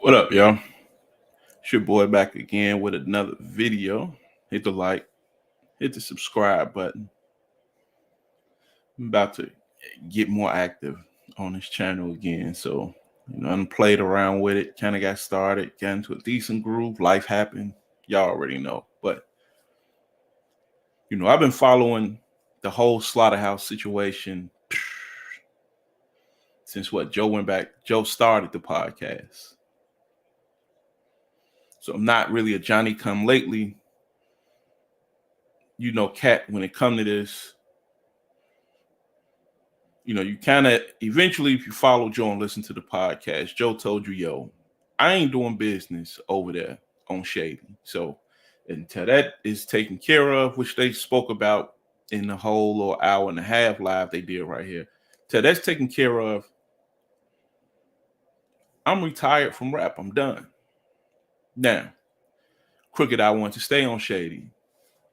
What up, y'all? It's your boy back again with another video. Hit the like, hit the subscribe button. I'm about to get more active on this channel again. So, I played around with it, kind of got started, got into a decent groove. Life happened. Y'all already know. But, I've been following the whole slaughterhouse situation since Joe went back. Joe started the podcast. So I'm not really a Johnny come lately, cat when it come to this. You kind of eventually, if you follow Joe and listen to the podcast, Joe told you, yo, I ain't doing business over there on Shady. So until that is taken care of, which they spoke about in the whole little hour and a half live they did right here, till that's taken care of, I'm retired from rap. I'm done. Now, Crooked, I want to stay on Shady.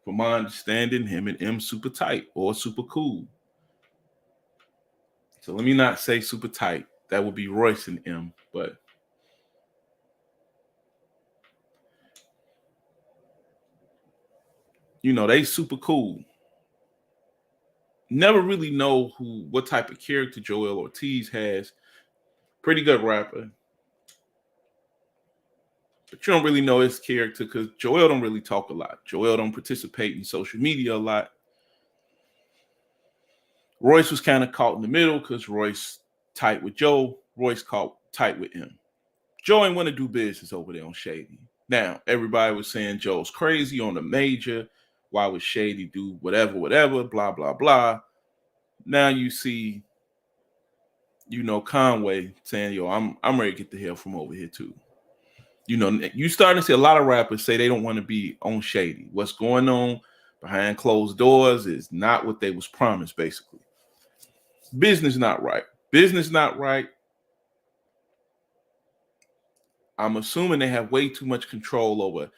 From my understanding, him and M super tight or super cool. So let me not say super tight. That would be Royce and M, but they super cool. Never really know what type of character Joell Ortiz has. Pretty good rapper. But you don't really know his character because Joell don't really talk a lot. Joell don't participate in social media a lot. Royce was kind of caught in the middle because Royce tight with Joe. Royce caught tight with him. Joe ain't want to do business over there on Shady. Now, everybody was saying Joe's crazy on the major. Why would Shady do whatever, blah, blah, blah. Now you see, Conway saying, yo, I'm ready to get the hell from over here too. You starting to see a lot of rappers say they don't want to be on Shady. What's going on behind closed doors is not what they was promised, basically. Business not right. Business not right. I'm assuming they have way too much control over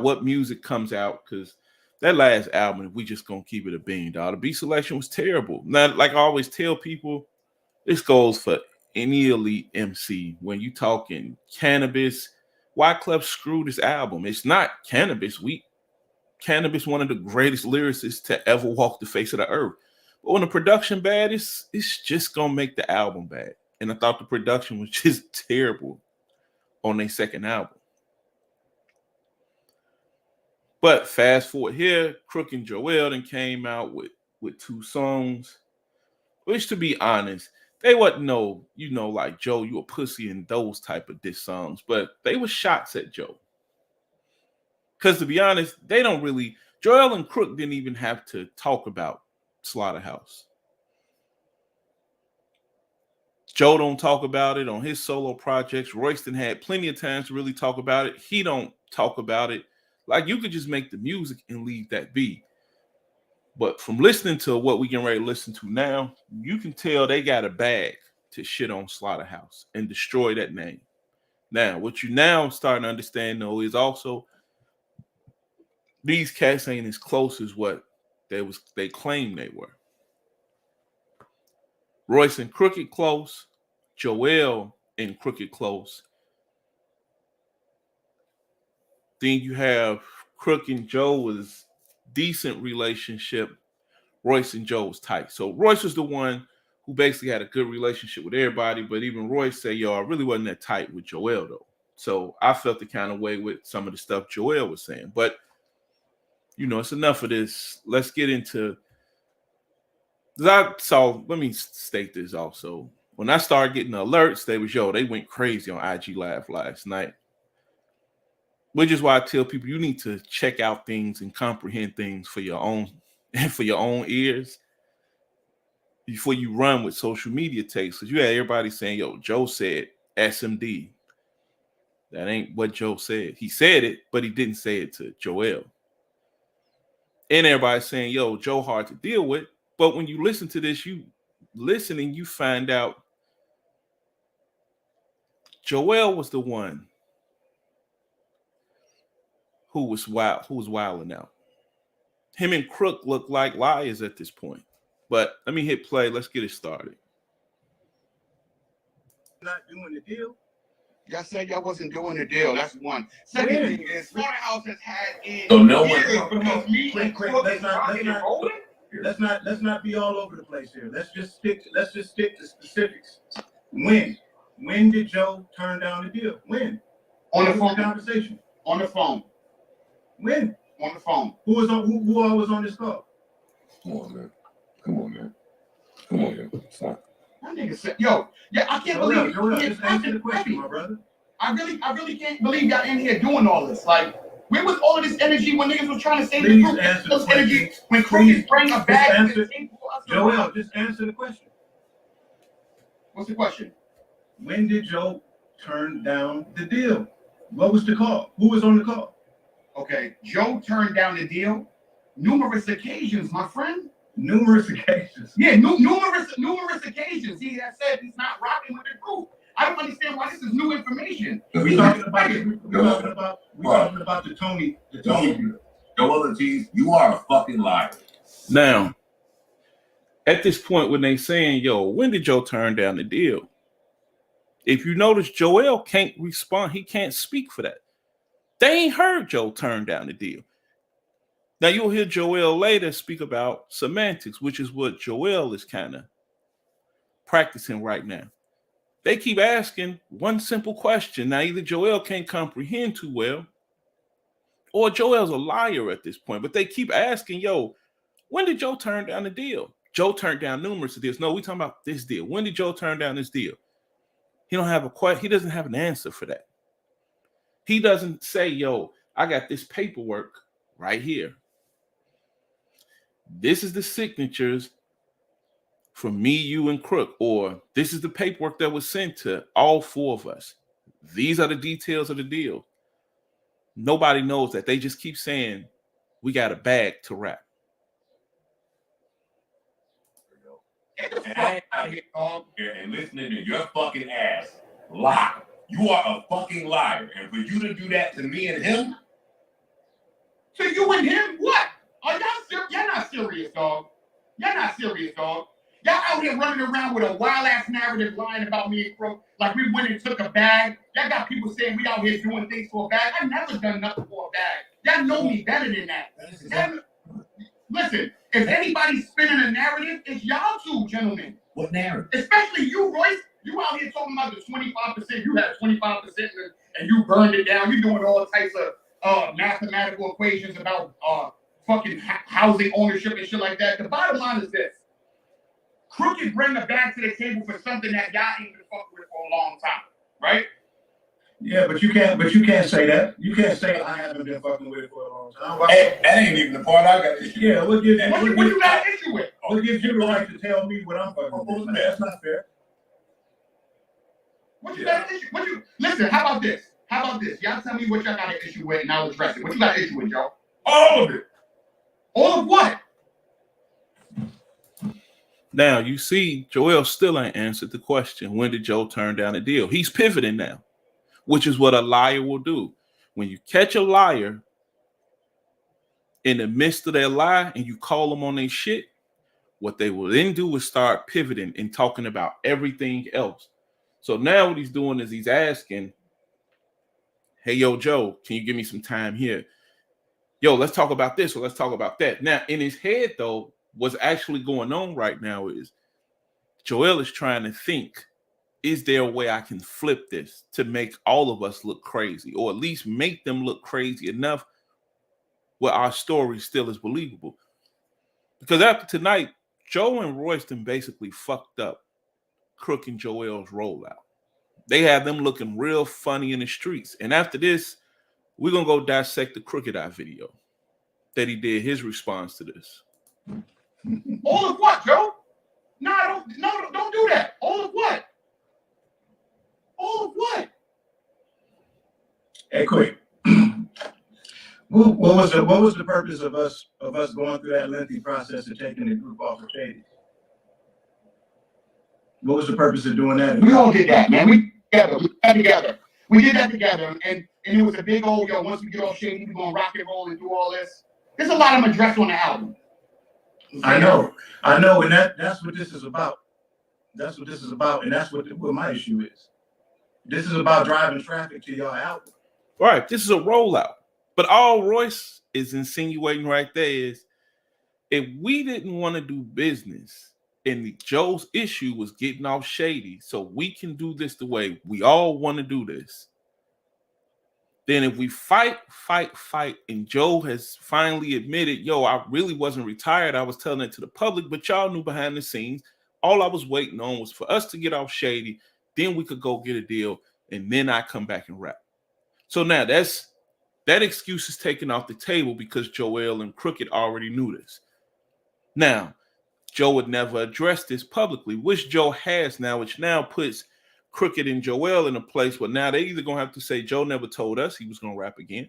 what music comes out, because that last album, we just gonna keep it a bean, dog. The beat selection was terrible. Now, like I always tell people, this goes for any elite MC. When you talking Cannabis, Wyclef screwed this album. It's not Cannabis. Cannabis, one of the greatest lyricists to ever walk the face of the earth. But when the production bad, it's just gonna make the album bad. And I thought the production was just terrible on their second album. But fast forward here, Crook and Joell then came out with two songs, which, to be honest, they wasn't like Joe, you a pussy and those type of diss songs, but they were shots at Joe. Because to be honest, they don't really, Joell and Crook didn't even have to talk about Slaughterhouse. Joe don't talk about it on his solo projects. Royston had plenty of times to really talk about it. He don't talk about it. Like, you could just make the music and leave that be. But from listening to what we getting ready to listen to now, you can tell they got a bag to shit on Slaughterhouse and destroy that name. Now, what you now starting to understand, though, is also these cats ain't as close as what they claim they were. Royce and Crooked close, Joell and Crooked close. Then you have Crook and Joe was decent relationship. Royce and Joe was tight. So Royce was the one who basically had a good relationship with everybody, but even Royce said, yo, I really wasn't that tight with Joell, though. So I felt the kind of way with some of the stuff Joell was saying. But, it's enough of this. Let's get into... let me state this also. When I started getting the alerts, they went crazy on IG Live last night. Which is why I tell people you need to check out things and comprehend things for your own ears before you run with social media takes. Because you had everybody saying, yo, Joe said SMD. That ain't what Joe said. He said it, but he didn't say it to Joell. And everybody saying, yo, Joe hard to deal with. But when you listen to this, you find out Joell was the one who was wilding out. Him and Crook look like liars at this point. But let me hit play. Let's get it started. Not doing the deal. Y'all said y'all wasn't doing the deal. That's one. Second thing is, Slaughterhouse has had in So no one. because me and Crook is rocking and rolling. Let's not be all over the place here. Let's just stick to specifics. When did Joe turn down the deal? When? On the phone. Conversation. On the phone. When? On the phone. Who all was on this call? Come on, man. Stop. That nigga said, "Yo, yeah, I can't believe it." Just answer the question, my brother. I really can't believe y'all in here doing all this. Like, where was all of this energy when niggas was trying to save the group? This energy when Crooked bring a bag to the table for us. Joell, just answer the question. What's the question? When did Joe turn down the deal? What was the call? Who was on the call? Okay, Joe turned down the deal numerous occasions, my friend. Numerous occasions. Yeah, numerous occasions. He has said he's not rocking with the group. I don't understand why this is new information. We're talking about the Tony. Joell Ortiz, you are a fucking liar. Now, at this point, when they saying, "Yo, when did Joe turn down the deal?" If you notice, Joell can't respond. He can't speak for that. They ain't heard Joe turn down the deal. Now, you'll hear Joell later speak about semantics, which is what Joell is kind of practicing right now. They keep asking one simple question. Now, either Joell can't comprehend too well, or Joell's a liar at this point. But they keep asking, "Yo, when did Joe turn down the deal?" Joe turned down numerous deals. No, we talking about this deal. When did Joe turn down this deal? He doesn't have an answer for that. He doesn't say, "Yo, I got this paperwork right here. This is the signatures from me, you, and Crook," or "This is the paperwork that was sent to all four of us. These are the details of the deal." Nobody knows that. They just keep saying, "We got a bag to wrap." And I ain't out here and listening to your fucking ass lie. You are a fucking liar. And for you to do that to me and him. To you and him? What? Are y'all serious? Y'all not serious, dog. Y'all not serious, dog. Y'all out here running around with a wild-ass narrative lying about me and Crook, like we went and took a bag. Y'all got people saying we out here doing things for a bag. I never done nothing for a bag. Y'all know me better than that. Listen, if anybody's spinning a narrative, it's y'all two, gentlemen. What narrative? Especially you, Royce. You out here talking about the 25%. You had 25% and you burned it down. You doing all types of mathematical equations about fucking housing ownership and shit like that. The bottom line is this. Crooked bring a bag to the table for something that y'all ain't been fucking with for a long time, right? Yeah, but you can't say that. You can't say I haven't been fucking with it for a long time. Hey, that ain't even the part I got to issue. Yeah, what you got an issue with? What gives you the right to tell me what I'm fucking with? That's not fair. What you got an issue? Listen, how about this? Y'all tell me what y'all got an issue with and I'll address it. What you got an issue with, y'all? All of it. All of what? Now, you see, Joell still ain't answered the question, when did Joe turn down the deal? He's pivoting now, which is what a liar will do. When you catch a liar in the midst of their lie and you call them on their shit, what they will then do is start pivoting and talking about everything else. So now what he's doing is he's asking, "Hey, yo, Joe, can you give me some time here? Yo, let's talk about this or let's talk about that." Now, in his head, though, what's actually going on right now is Joell is trying to think, is there a way I can flip this to make all of us look crazy, or at least make them look crazy enough where our story still is believable? Because after tonight, Joe and Royce basically fucked up Crook and Joell's rollout. They have them looking real funny in the streets. And after this, we're going to go dissect the Crooked Eye video that he did, his response to this. All of what, Joe? No, don't do that. All of what? All of what? Hey, quick. What was the purpose of us going through that lengthy process of taking the group off of Shady? What was the purpose of doing that? We all did that, man. We did that together, and it was a big old, yo, once we get off Shady, we're going to rock and roll and do all this. There's a lot of them addressed on the album. I know, and that's what this is about. That's what this is about, and that's what my issue is. This is about driving traffic to y'all album. Right. This is a rollout. But all Royce is insinuating right there is if we didn't want to do business and Joe's issue was getting off shady, so we can do this the way we all want to do this, then if we fight, and Joe has finally admitted, yo, I really wasn't retired. I was telling it to the public, but y'all knew behind the scenes. All I was waiting on was for us to get off shady. Then we could go get a deal, and then I come back and rap. So now that excuse is taken off the table because Joell and Crooked already knew this. Now, Joe would never address this publicly, which Joe has now, which now puts Crooked and Joell in a place where now they either going to have to say Joe never told us he was going to rap again.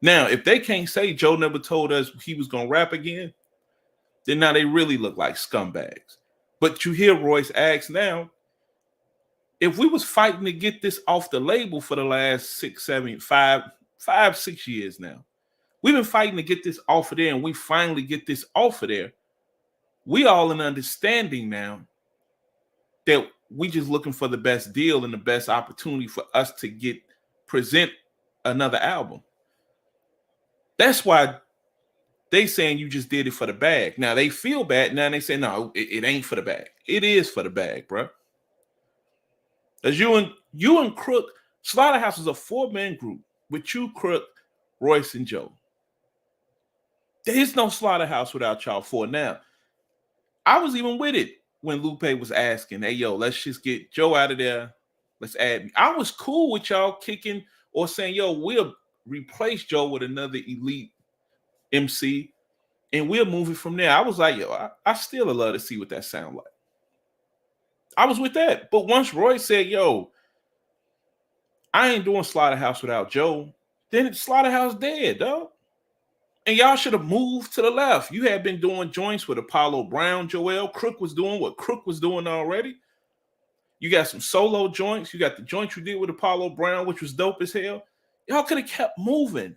Now, if they can't say Joe never told us he was going to rap again, then now they really look like scumbags. But you hear Royce ask now, if we was fighting to get this off the label for the last 6 years now, we've been fighting to get this off of there, and we finally get this off of there. We all in understanding now that we just looking for the best deal and the best opportunity for us to present another album. That's why they saying you just did it for the bag. Now they feel bad. Now they say, no, it ain't for the bag. It is for the bag, bro. As you and Crook, Slaughterhouse is a 4-man group with you, Crook, Royce, and Joe. There is no Slaughterhouse without y'all 4. Now, I was even with it when Lupe was asking, hey, yo, let's just get Joe out of there. Let's add me. I was cool with y'all kicking or saying, yo, we'll replace Joe with another elite MC, and we'll move it from there. I was like, yo, I still love to see what that sound like. I was with that. But once Roy said, yo, I ain't doing Slaughterhouse without Joe, then Slaughterhouse dead, dog. And y'all should have moved to the left. You had been doing joints with Apollo Brown, Joell. Crook was doing what Crook was doing already. You got some solo joints. You got the joint you did with Apollo Brown, which was dope as hell. Y'all could have kept moving.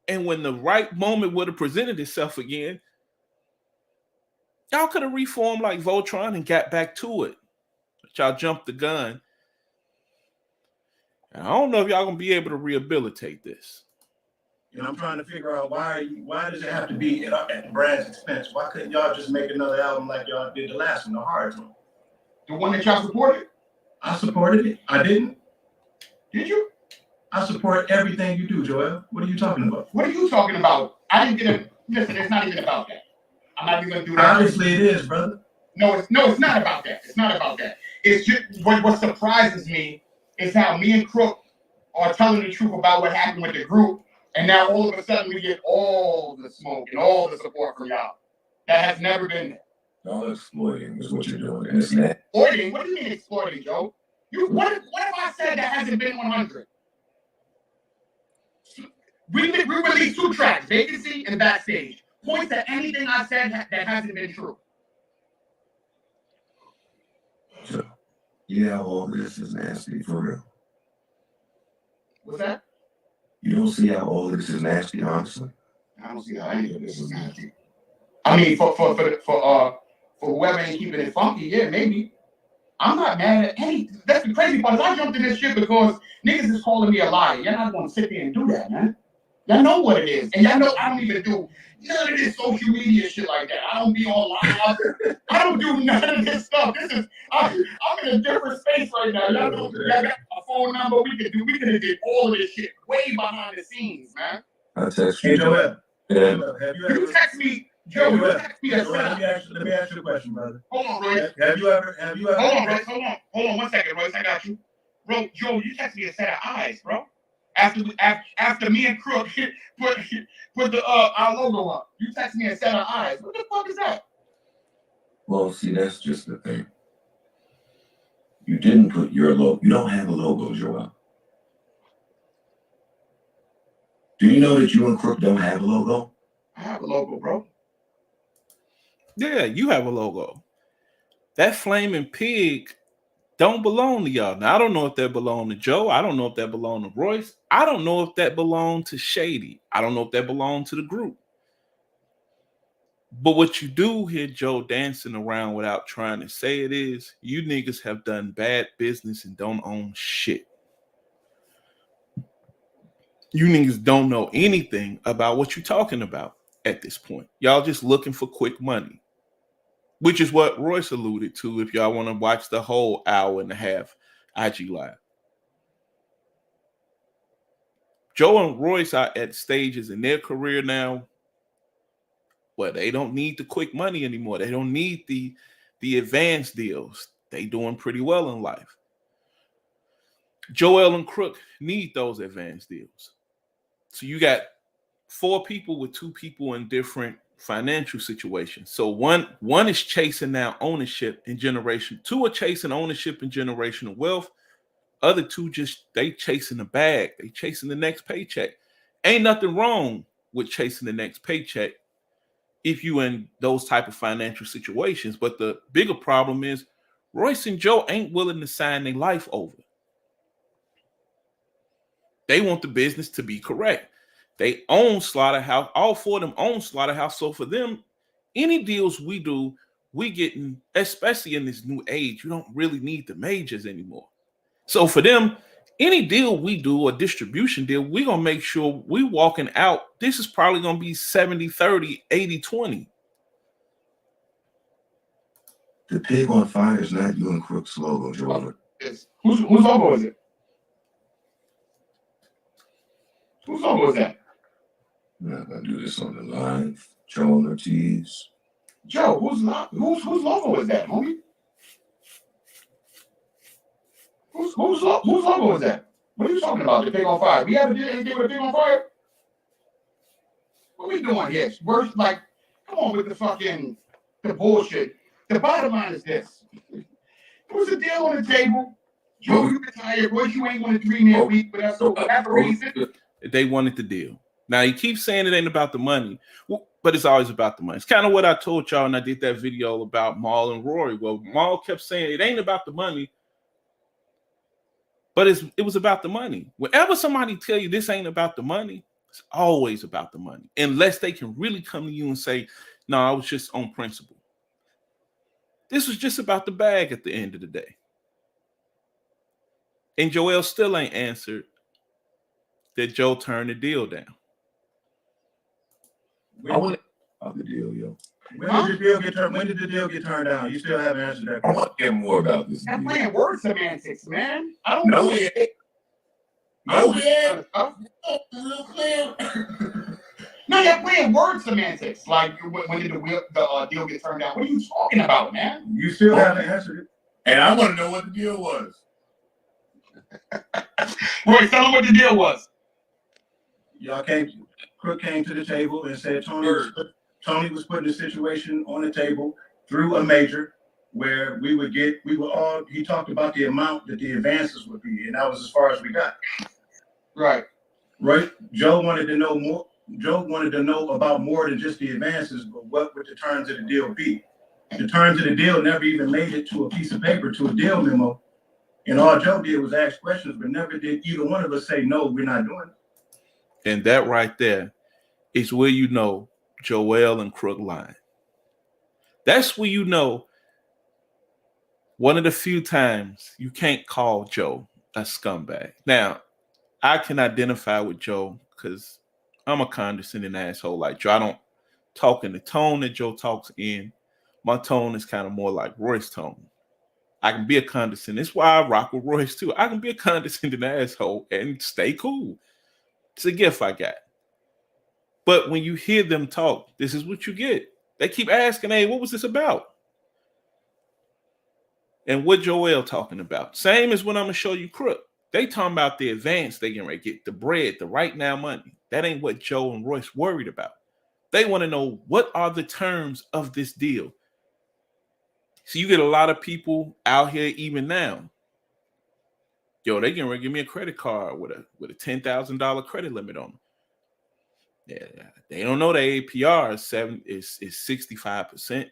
And when the right moment would have presented itself again, y'all could have reformed like Voltron and got back to it. But y'all jumped the gun. And I don't know if y'all going to be able to rehabilitate this. And I'm trying to figure out why does it have to be at the brand's expense? Why couldn't y'all just make another album like y'all did the last one, the hard one? The one that y'all supported? I supported it. I didn't. Did you? I support everything you do, Joell. What are you talking about? What are you talking about? I didn't get a listen. It's not even about that. I'm not even gonna do that. Obviously, it is, brother. No, it's not about that. It's not about that. It's just what surprises me is how me and Crook are telling the truth about what happened with the group. And now all of a sudden we get all the smoke and all the support from y'all. That has never been there. All exploiting is what you're doing. And it's not. Exploiting? What do you mean exploiting, Joe? What if I said that hasn't been 100? We released 2 tracks, Vacancy and Backstage. Points to anything I said that hasn't been true. So, yeah, all this is nasty for real. What's that? You don't see how all this is nasty, honestly. I don't see how any of this is nasty. I mean, for whoever ain't keeping it funky, yeah, maybe. I'm not mad at any. That's the crazy part. I jumped in this shit because niggas is calling me a liar. Y'all not gonna sit there and do that, man. Y'all know what it is, and y'all know I don't even do none of this social media shit like that. I don't be online. I don't do none of this stuff. I'm in a different space right now. Y'all know, y'all got a phone number. We could have did all of this shit way behind the scenes, man. I text Hey, you. Joell. Yeah. Have you ever? You text me, Joe. You text me a setup. Let me ask you a question, brother. Hold on, Royce. Have you ever? Hold on, Royce. Hold on 1 second, Royce. I got you. Bro, Joe, you text me a set of eyes, bro. After me and Crook put the our logo up, you text me a set of eyes. What the fuck is that? Well, see, that's just the thing. You didn't put your logo. You don't have a logo, Joell. Do you know that you and Crook don't have a logo? I have a logo, bro. Yeah, you have a logo. That flaming pig don't belong to y'all. Now, I don't know if that belong to Joe. I don't know if that belong to Royce. I don't know if that belong to Shady. I don't know if that belong to the group. But what you do hear Joe dancing around without trying to say it is, you niggas have done bad business and don't own shit. You niggas don't know anything about what you're talking about at this point. Y'all just looking for quick money, which is what Royce alluded to if y'all want to watch the whole hour and a half IG Live. Joe and Royce are at stages in their career now where they don't need the quick money anymore. They don't need the advanced deals. They doing pretty well in life. Joell and Crook need those advanced deals. So you got 4 people with 2 people in different financial situations. So one is chasing now ownership and generation. 2 are chasing ownership and generational wealth. Other 2 they chasing the bag. They chasing the next paycheck. Ain't nothing wrong with chasing the next paycheck if you in those type of financial situations. But the bigger problem is Royce and Joe ain't willing to sign their life over. They want the business to be correct. They own Slaughterhouse. All 4 of them own Slaughterhouse. So for them, any deals we do, we getting, especially in this new age, you don't really need the majors anymore. So for them, any deal we do, a distribution deal, we're going to make sure we walking out. This is probably going to be 70-30, 80-20. The pig on fire is not you and Crook's logo, Joel. Whose logo is it? Whose logo is that? We're not gonna do this on the live. Joel Ortiz. Joe, whose logo is that, homie? Whose logo is that? What are you talking about? The pig on fire. We haven't did anything with the pig on fire? What we doing here? Worse, like, come on with the bullshit. The bottom line is this. There was a deal on the table. Joe, you retired. Royce, you ain't going to 3-man week, but that's for whatever reason. They wanted the deal. Now, he keeps saying it ain't about the money, but it's always about the money. It's kind of what I told y'all when I did that video about Mal and Rory. Well, Mal kept saying it ain't about the money, but it was about the money. Whenever somebody tell you this ain't about the money, it's always about the money, unless they can really come to you and say, no, I was just on principle. This was just about the bag at the end of the day. And Joell still ain't answered that Joe turned the deal down. I want the deal, yo. When did the deal get turned down? You still haven't answered that I question. want to hear more about this. I'm deal. playing word semantics, man. I don't No, know. it No, no, no, you're playing word semantics. Like, when did the deal get turned down? What are you talking about, man? You still haven't answered it. And I want to know what the deal was. Royce, tell him what the deal was. Crook came to the table and said Tony was putting the situation on the table through a major where he talked about the amount that the advances would be, and that was as far as we got. Right. Right. Joe wanted to know more. Joe wanted to know about more than just the advances, but what would the terms of the deal be? The terms of the deal never even made it to a piece of paper, to a deal memo. And all Joe did was ask questions, but never did either one of us say, no, we're not doing it. And that right there is where you know Joell and Crook lying. That's where you know one of the few times you can't call Joe a scumbag. Now, I can identify with Joe because I'm a condescending asshole like Joe. I don't talk in the tone that Joe talks in. My tone is kind of more like Royce's tone. I can be a condescending. That's why I rock with Royce too. I can be a condescending asshole and stay cool. It's a gift I got. But when you hear them talk, this is what you get. They keep asking, hey, what was this about? And what Joell talking about? Same as when I'm going to show you Crook. They talking about the advance they can get, the bread, the right now money. That ain't what Joe and Royce worried about. They want to know what are the terms of this deal. So you get a lot of people out here even now. Yo, they can give me a credit card with a $10,000 credit limit on them. Yeah, they don't know the APR is 65%.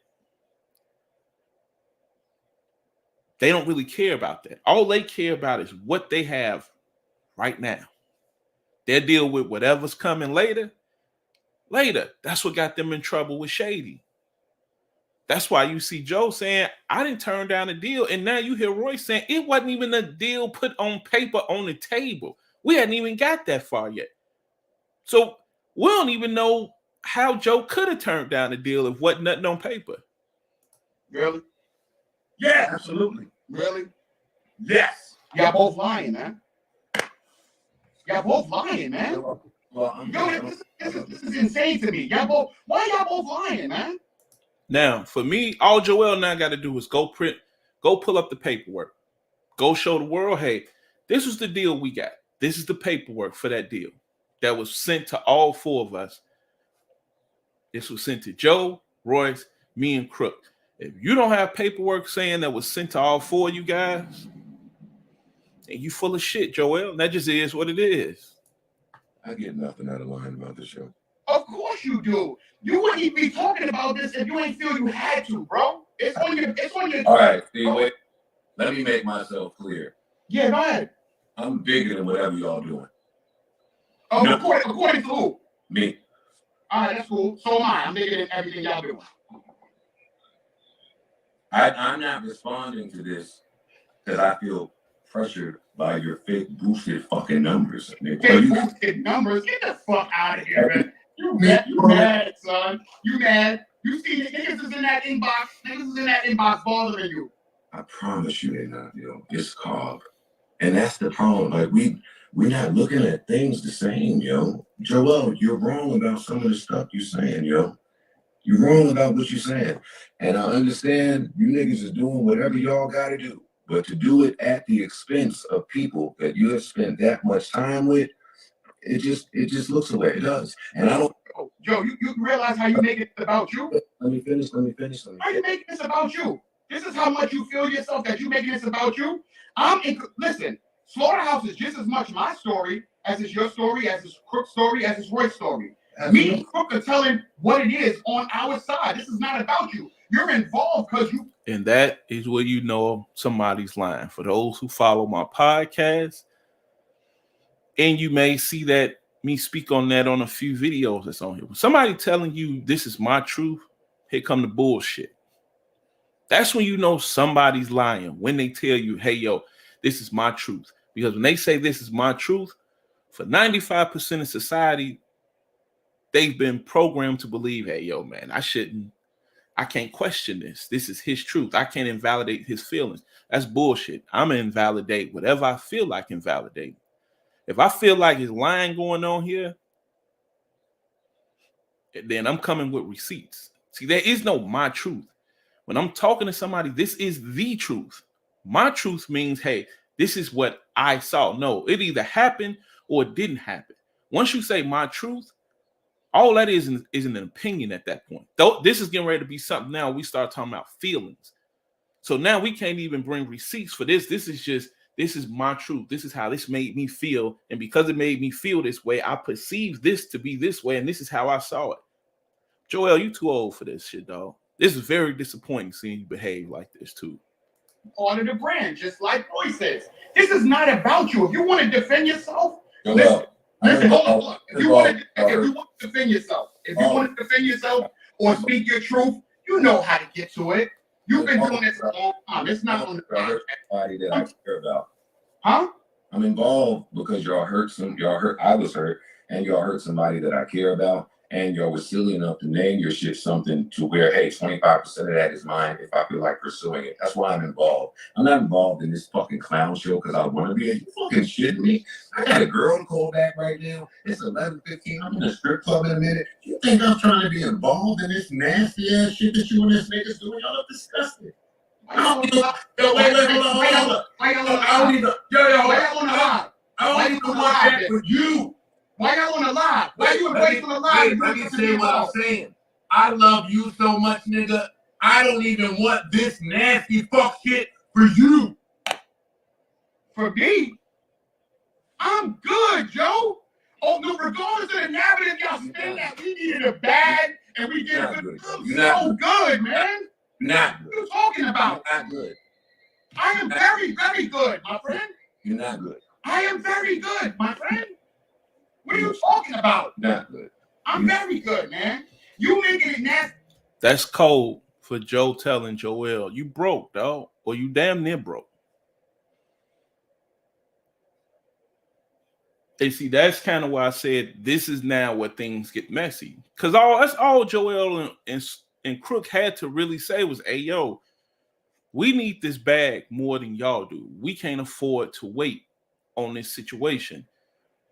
They don't really care about that. All they care about is what they have right now. They'll deal with whatever's coming later. That's what got them in trouble with Shady. That's why you see Joe saying, I didn't turn down a deal. And now you hear Royce saying it wasn't even a deal put on paper on the table. We hadn't even got that far yet. So we don't even know how Joe could have turned down a deal if wasn't nothing on paper. Really? Yeah, absolutely. Really? Yes. Y'all both lying, man. Y'all both lying, man. Well, This is insane to me. Why y'all both lying, man? Now, for me, all Joell now got to do is go pull up the paperwork. Go show the world, hey, this was the deal we got. This is the paperwork for that deal that was sent to all four of us. This was sent to Joe, Royce, me, and Crook. If you don't have paperwork saying that was sent to all four of you guys, then you full of shit, Joell. That just is what it is. I get nothing out of lying about the show. Of course you do. You wouldn't even be talking about this if you ain't feel you had to, bro. It's on your. All right, Steve, wait. Let me make myself clear. Yeah, go ahead. I'm bigger than whatever y'all doing. Oh, No. according to who? Me. All right, that's cool. So am I. I'm bigger than everything y'all doing. I'm not responding to this because I feel pressured by your fake boosted fucking numbers. Fake boosted numbers? Get the fuck out of here, man. You mad, son. You mad. You see the niggas is in that inbox. Niggas is in that inbox bothering you. I promise you they're not, yo. It's called. And that's the problem. Like, we're not looking at things the same, yo. Joell, you're wrong about some of the stuff you're saying, yo. You're wrong about what you're saying. And I understand you niggas is doing whatever y'all got to do. But to do it at the expense of people that you have spent that much time with, it just looks the way it does. And I don't. Joe, you realize how you make it about you? Let me finish. How you making this about you? This is how much you feel yourself that you making this about you? Listen, Slaughterhouse is just as much my story as it's your story, as it's Crook's story, as it's Roy's story. Me and Crook are telling what it is on our side. This is not about you. You're involved because you. And that is where you know somebody's lying. For those who follow my podcast, and you may see that me speak on that on a few videos that's on here. When somebody telling you this is my truth, here come the bullshit. That's when you know somebody's lying. When they tell you, hey, yo, this is my truth. Because when they say this is my truth, for 95% of society, they've been programmed to believe, hey, yo, man, I can't question this. This is his truth. I can't invalidate his feelings. That's bullshit. I'm going to invalidate whatever I feel like invalidating. If I feel like there's lying going on here, then I'm coming with receipts. See, there is no my truth. When I'm talking to somebody, this is the truth. My truth means, hey, this is what I saw. No, it either happened or it didn't happen. Once you say my truth, all that is an opinion at that point. Though this is getting ready to be something now. We start talking about feelings. So now we can't even bring receipts for this. This is my truth. This is how this made me feel. And because it made me feel this way, I perceived this to be this way. And this is how I saw it. Joell, you too old for this shit, dog. This is very disappointing seeing you behave like this too. Part of the brand, just like Roy says. This is not about you. If you want to defend yourself, Joell, listen, hold on. If you want to defend yourself, or speak your truth, you know how to get to it. You've been doing this for a long time. It's not on the somebody that I care about. Huh? I'm involved because y'all hurt. I was hurt, and y'all hurt somebody that I care about. And y'all was silly enough to name your shit something to where, hey, 25% of that is mine if I feel like pursuing it. That's why I'm involved. I'm not involved in this fucking clown show because I want to be. Are you fucking shitting me? I got a girl to call back right now. It's 11:15. I'm in a strip club in a minute. You think I'm trying to be involved in this nasty ass shit that you and this niggas doing? Y'all look disgusting. I don't even want that with you. Why y'all on the live? Why you embracing the live? Let me say what I'm saying. I love you so much, nigga. I don't even want this nasty fuck shit for you. For me? I'm good, Joe. Oh, no, regardless of the narrative y'all spin that we needed a bag and we get a good. I'm so good, man. Not good. What are you talking about? You're not good. I am very, very good, my friend. You're not good. I am very good, my friend. What are you talking about? Not good. I'm very good, man. You making it nasty. That's cold for Joe telling Joell, you broke, dog, or you damn near broke. And see, that's kind of why I said this is now where things get messy. Because that's all Joell and Crook had to really say was, hey, yo, we need this bag more than y'all do. We can't afford to wait on this situation.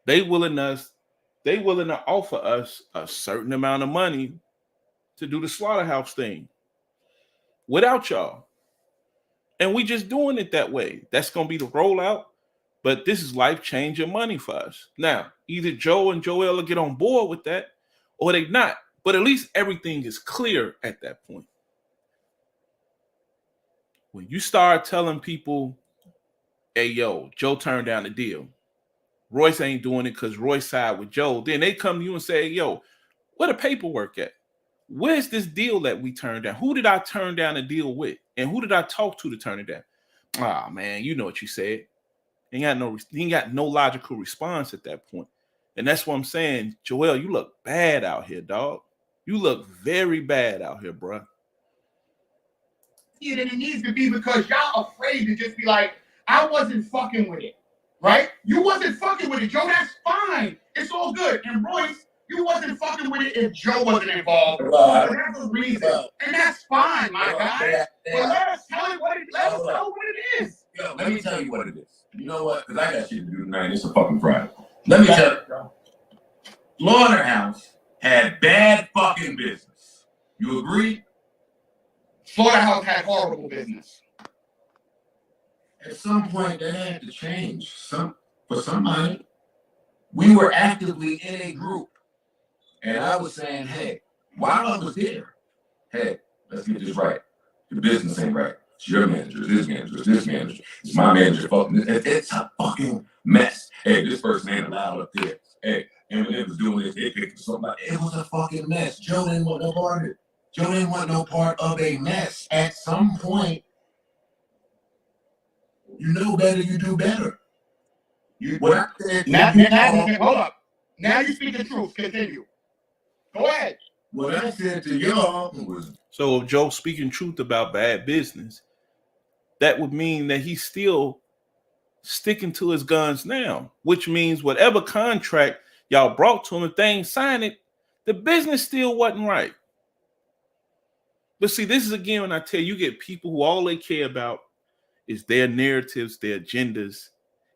They willing to offer us a certain amount of money to do the slaughterhouse thing without y'all. And we just doing it that way. That's going to be the rollout. But this is life-changing money for us. Now, either Joe and Joell will get on board with that or they not. But at least everything is clear at that point. When you start telling people, hey, yo, Joe turned down the deal. Royce ain't doing it because Royce side with Joe. Then they come to you and say, yo, where the paperwork at? Where's this deal that we turned down? Who did I turn down a deal with? And who did I talk to turn it down? Ah, man, you know what you said. He ain't got no logical response at that point. And that's what I'm saying. Joell, you look bad out here, dog. You look very bad out here, bro. Than it needs to be because y'all afraid to just be like, I wasn't fucking with it. Right? You wasn't fucking with it, Joe. That's fine. It's all good. And Royce, you wasn't fucking with it if Joe wasn't involved. For whatever reason. And that's fine, my guy. But let us tell it what it is. Yo, let me tell you what it is. You know what? Because I got shit to do tonight. It's a fucking Friday. Let me tell you. Slaughterhouse had bad fucking business. You agree? Slaughterhouse had horrible business. At some point, that had to change. For somebody, we were actively in a group. And I was saying, hey, while I was there, hey, let's get this right. The business ain't right. It's your manager, this manager, this manager. It's my manager. It's a fucking mess. Hey, this person ain't allowed up there. Hey, Eminem was doing this. They picked somebody. It was a fucking mess. Joe didn't want no part of it. Joe didn't want no part of a mess. At some point, you know better, you do better. Hold up. Now you speak the truth. Continue. Go ahead. What I said to y'all was, so if Joe speaking truth about bad business, that would mean that he's still sticking to his guns now, which means whatever contract y'all brought to him, if they ain't signed it, the business still wasn't right. But see, this is again when I tell you, get people who all they care about is their narratives, their agendas,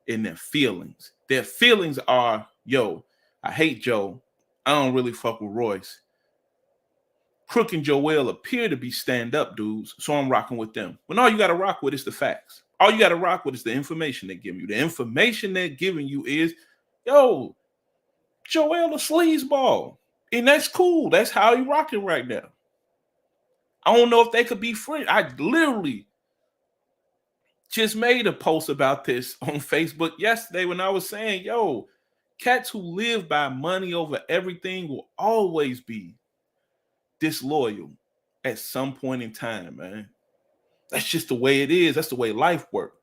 and their feelings. Their feelings are, yo, I hate Joe. I don't really fuck with Royce. Crook and Joell appear to be stand-up dudes, so I'm rocking with them. When all you got to rock with is the facts. All you got to rock with is the information they're giving you. The information they're giving you is, yo, Joell a sleazeball. And that's cool. That's how he rocking right now. I don't know if they could be friends. I literally just made a post about this on Facebook yesterday when I was saying, yo, cats who live by money over everything will always be disloyal at some point in time, man. That's just the way it is. That's the way life works.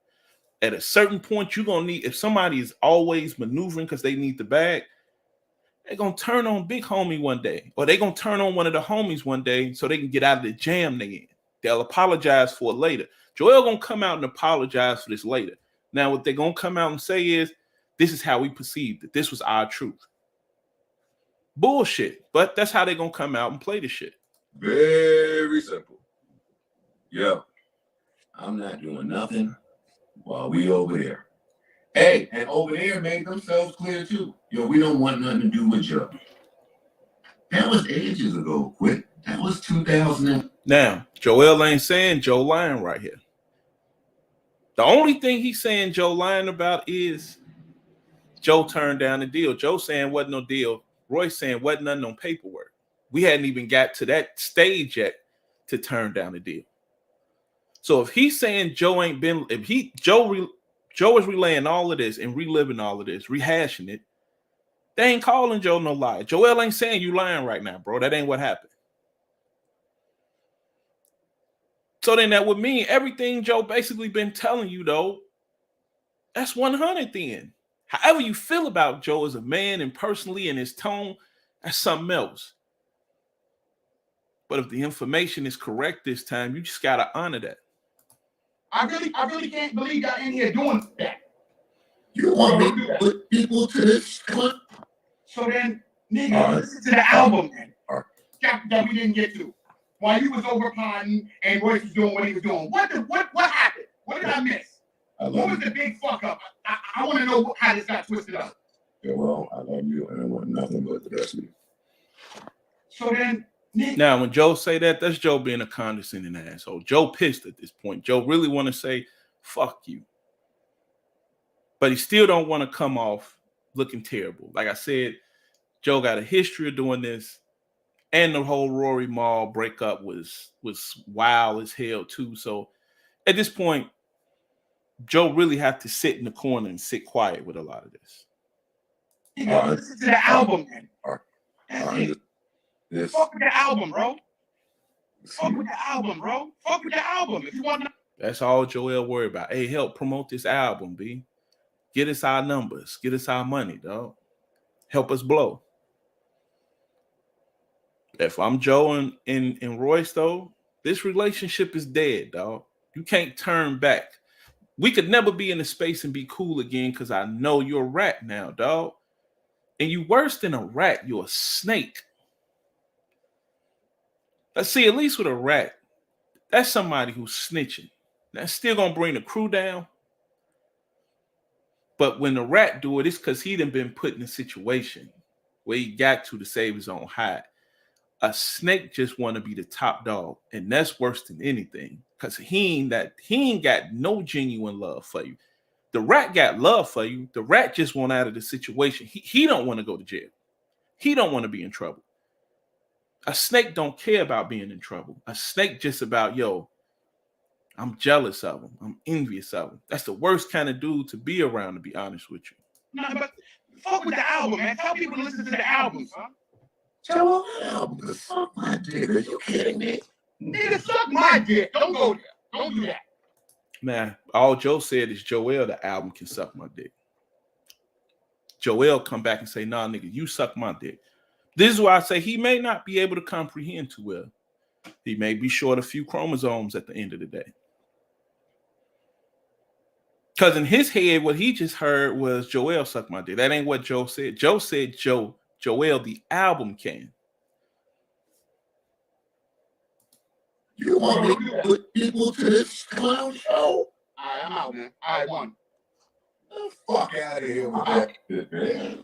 At a certain point, you're going to need, if somebody is always maneuvering because they need the bag, they're going to turn on big homie one day, or they're going to turn on one of the homies one day so they can get out of the jam they're in. They'll apologize for it later. Joell going to come out and apologize for this later. Now, what they're going to come out and say is, this is how we perceived it. This was our truth. Bullshit. But that's how they're going to come out and play the shit. very simple. Yo, I'm not doing nothing while we over there. Hey, and over there made themselves clear too. Yo, we don't want nothing to do with Joe. That was ages ago, quick. That was 2000. Now, Joell ain't saying Joe lying right here. The only thing he's saying Joe lying about is Joe turned down the deal. Joe saying wasn't no deal. Royce saying wasn't nothing on paperwork. We hadn't even got to that stage yet to turn down the deal. So if he's saying Joe ain't been, Joe is relaying all of this and reliving all of this, rehashing it, they ain't calling Joe no lie. Joell ain't saying you lying right now, bro. That ain't what happened. So then that would mean everything Joe basically been telling you, though, that's 100 then. However you feel about Joe as a man and personally in his tone, that's something else. But if the information is correct this time, you just gotta honor that. I really can't believe y'all in here doing that. You want me to put people to this clip? So then, nigga, listen to the album then. That we didn't get to. While you was over potting and Royce was doing what he was doing. What happened? What did I miss? What was the big fuck up? I want to know how this got twisted up. Yeah, well, I love you and I want nothing but the best of you. So then, nigga. Now, when Joe say that, that's Joe being a condescending asshole. Joe pissed at this point. Joe really want to say, fuck you. But he still don't want to come off looking terrible. Like I said, Joe got a history of doing this. And the whole Rory Mal breakup was wild as hell too. So at this point, Joe really had to sit in the corner and sit quiet with a lot of this. Listen to the album, man. Fuck with the album, bro. Fuck with the album, bro. Fuck with the album. If you want to. That's all Joell worried about. Hey, help promote this album, B. Get us our numbers. Get us our money, dog. Help us blow. If I'm Joe and Royce, though, this relationship is dead, dog. You can't turn back. We could never be in a space and be cool again because I know you're a rat now, dog. And you worse than a rat. You're a snake. Let's see, at least with a rat, that's somebody who's snitching. That's still going to bring the crew down. But when the rat do it, it's because he done been put in a situation where he got to save his own hide. A snake just want to be the top dog, and that's worse than anything because he ain't got no genuine love for you. The rat got love for you. The rat just want out of the situation. He don't want to go to jail. He don't want to be in trouble. A snake don't care about being in trouble. A snake just about, yo, I'm jealous of him. I'm envious of him. That's the worst kind of dude to be around, to be honest with you. No, but fuck with the album, man. Tell people to listen to the album, son. Joe, album, suck my dick. Are you kidding me? Nigga, suck my dick. Don't go there. Don't do that. Man, all Joe said is Joell, the album can suck my dick. Joell come back and say, nah, nigga, you suck my dick. This is why I say he may not be able to comprehend too well. He may be short a few chromosomes at the end of the day. Because in his head, what he just heard was Joell suck my dick. That ain't what Joe said. Joe said Joell, the album can. You want me to put people to this clown show? All right, I'm out, man. I won. The fuck out of here with that shit, man.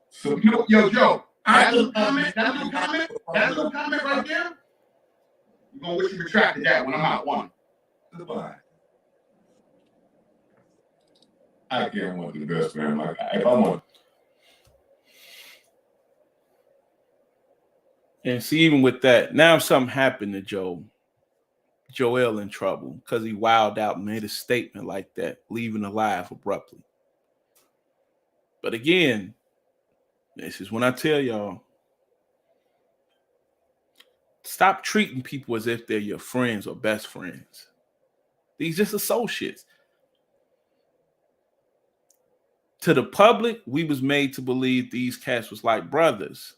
So, Yo, Joe, that little comment right there, you're going to wish you retracted that when I'm out one. goodbye. I can't want the best man. Like, if I want. And see, even with that, now if something happened to Joell in trouble because he wilded out and made a statement like that, leaving alive abruptly. But again, this is when I tell y'all, stop treating people as if they're your friends or best friends. These just associates. To the public, we was made to believe these cats was like brothers.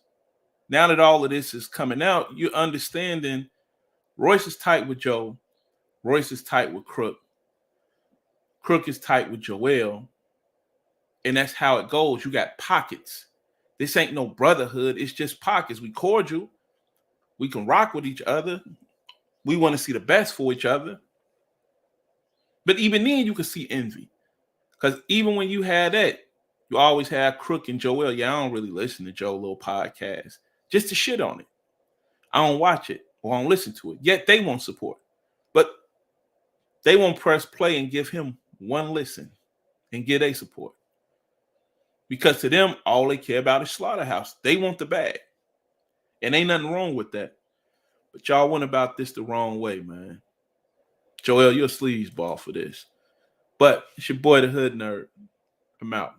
Now that all of this is coming out, you're understanding Royce is tight with Joe. Royce is tight with Crook. Crook is tight with Joell. And that's how it goes. You got pockets. This ain't no brotherhood. It's just pockets. We cordial. We can rock with each other. We want to see the best for each other. But even then, you can see envy. Because even when you had that, you always have Crook and Joell. Yeah, I don't really listen to Joe little podcast. Just to shit on it. I don't watch it or I don't listen to it. Yet they won't support. But they won't press play and give him one listen and get a support. Because to them, all they care about is Slaughterhouse. They want the bag. And ain't nothing wrong with that. But y'all went about this the wrong way, man. Joell, you're a sleazeball for this. But it's your boy, the Hood Nerd. I'm out.